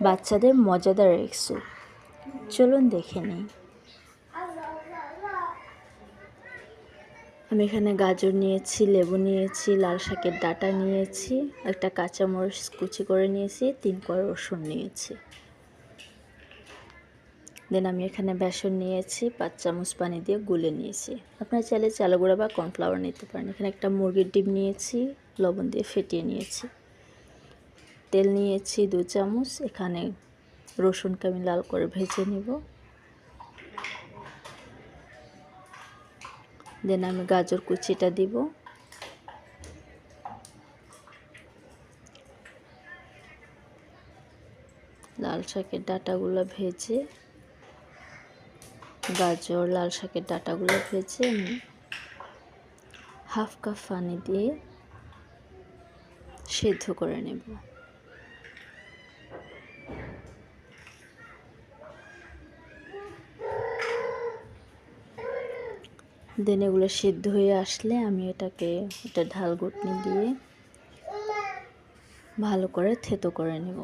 বাচ্চাদের মজাদার এক স্যুপ। চলুন দেখে নিই। আমি এখানে গাজর নিয়েছি, লেবু নিয়েছি, লাল শাকের ডাঁটা নিয়েছি, একটা কাঁচামরিচ কুচি করে নিয়েছি, 3 কোয়া রসুন নিয়েছি। দেন আমি এখানে বেসন নিয়েছি, 5 চামচ পানি দিয়ে গুলে নিয়েছি। আপনারা চাইলে চালের গুঁড়া বা কর্নফ্লাওয়ার নিতে পারেন। এখানে একটা মুরগির ডিম নিয়েছি, লবণ দিয়ে ফেটিয়ে নিয়েছি। তেল নিয়েছি 2 চামচ। এখানে রসুনকে আমি লাল করে ভেজে নিব। দেন আমি গাজর কুচিটা দিব। লাল শাকের ডাঁটাগুলো ভেজে, গাজর লাল শাকের ডাঁটাগুলো ভেজে আমি হাফ কাপ পানি দিয়ে সেদ্ধ করে নেব। দেন এগুলো সিদ্ধ হয়ে আসলে আমি এটা ঢাল ঘুটনি দিয়ে ভালো করে থেতো করে নেব।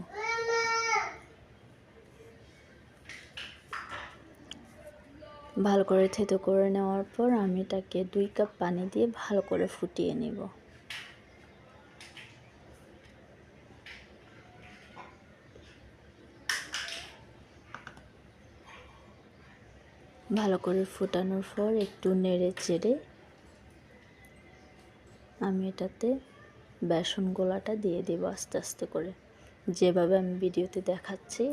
ভালো করে থেতো করে নেওয়ার পর আমি এটাকে 2 কাপ পানি দিয়ে ভালো করে ফুটিয়ে নেব। ভালো করে ফুটানোর পর একটু নেড়ে চেড়ে আমি এটাতে বেসন গোলাটা দিয়ে দেব আস্তে আস্তে করে। যেভাবে আমি ভিডিওতে দেখাচ্ছি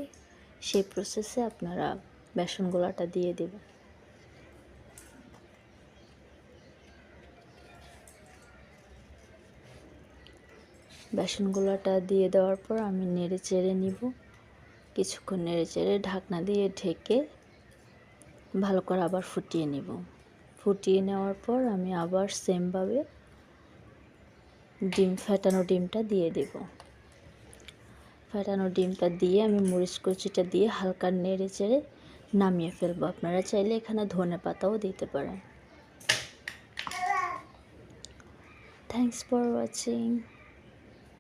সেই প্রসেসে আপনারা বেসন গোলাটা দিয়ে দেবেন। বেসন গোলাটা দিয়ে দেওয়ার পর আমি নেড়ে চেড়ে নিব। কিছুক্ষণ নেড়ে চেড়ে ঢাকনা দিয়ে ঢেকে ভালো করে আবার ফুটিয়ে নেব। ফুটিয়ে নেওয়ার পর আমি আবার সেমভাবে ফেটানো ডিমটা দিয়ে দেব। ফেটানো ডিমটা দিয়ে আমি মরিচ কুচিটা দিয়ে হালকা নেড়ে চেড়ে নামিয়ে ফেলবো। আপনারা চাইলে এখানে ধনেপাতাও দিতে পারেন। Thanks for watching.